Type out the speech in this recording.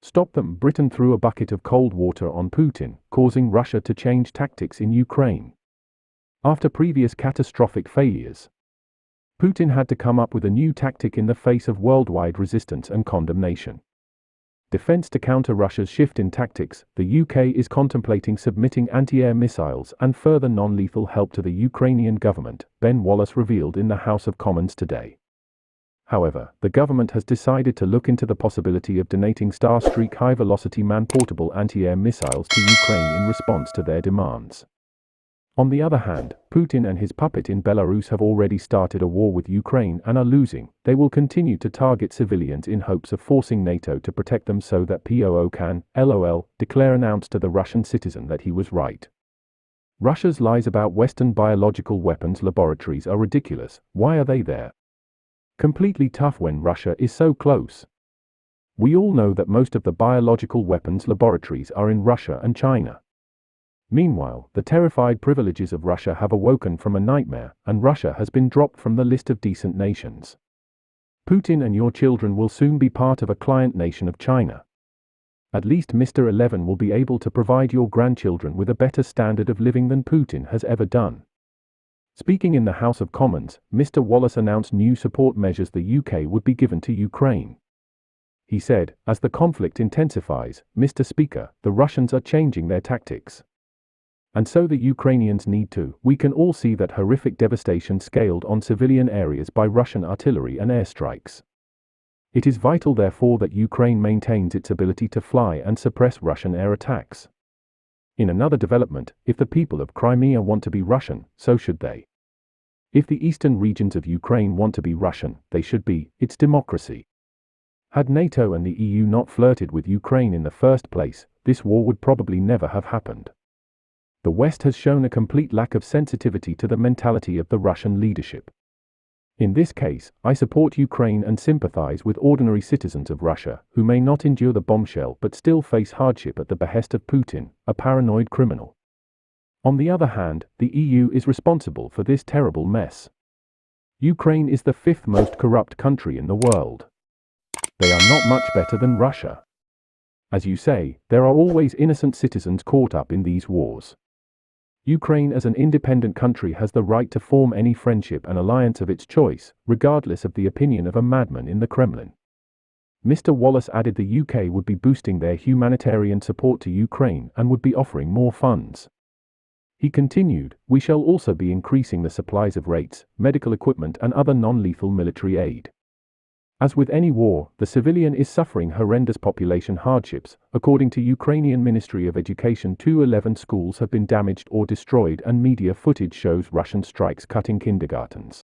Stop them. Britain threw a bucket of cold water on Putin, causing Russia to change tactics in Ukraine. After previous catastrophic failures, Putin had to come up with a new tactic in the face of worldwide resistance and condemnation. Defense to counter Russia's shift in tactics, the UK is contemplating submitting anti-air missiles and further non-lethal help to the Ukrainian government, Ben Wallace revealed in the House of Commons today. However, the government has decided to look into the possibility of donating Starstreak high-velocity man-portable anti-air missiles to Ukraine in response to their demands. On the other hand, Putin and his puppet in Belarus have already started a war with Ukraine and are losing. They will continue to target civilians in hopes of forcing NATO to protect them so that POO can, LOL, declare announced to the Russian citizen that he was right. Russia's lies about Western biological weapons laboratories are ridiculous. Why are they there? Completely tough when Russia is so close. We all know that most of the biological weapons laboratories are in Russia and China. Meanwhile, the terrified privileges of Russia have awoken from a nightmare, and Russia has been dropped from the list of decent nations. Putin and your children will soon be part of a client nation of China. At least Mr. 11 will be able to provide your grandchildren with a better standard of living than Putin has ever done. Speaking in the House of Commons, Mr. Wallace announced new support measures the UK would be given to Ukraine. He said, "As the conflict intensifies, Mr. Speaker, the Russians are changing their tactics. And so the Ukrainians need to. We can all see that horrific devastation scaled on civilian areas by Russian artillery and airstrikes. It is vital therefore that Ukraine maintains its ability to fly and suppress Russian air attacks." In another development, if the people of Crimea want to be Russian, so should they. If the eastern regions of Ukraine want to be Russian, they should be. It's democracy. Had NATO and the EU not flirted with Ukraine in the first place, this war would probably never have happened. The West has shown a complete lack of sensitivity to the mentality of the Russian leadership. In this case, I support Ukraine and sympathize with ordinary citizens of Russia who may not endure the bombshell but still face hardship at the behest of Putin, a paranoid criminal. On the other hand, the EU is responsible for this terrible mess. Ukraine is the fifth most corrupt country in the world. They are not much better than Russia. As you say, there are always innocent citizens caught up in these wars. Ukraine as an independent country has the right to form any friendship and alliance of its choice, regardless of the opinion of a madman in the Kremlin. Mr. Wallace added the UK would be boosting their humanitarian support to Ukraine and would be offering more funds. He continued, "We shall also be increasing the supplies of rates, medical equipment and other non-lethal military aid." As with any war, the civilian is suffering horrendous population hardships. According to Ukrainian Ministry of Education, 211 schools have been damaged or destroyed and media footage shows Russian strikes cutting kindergartens.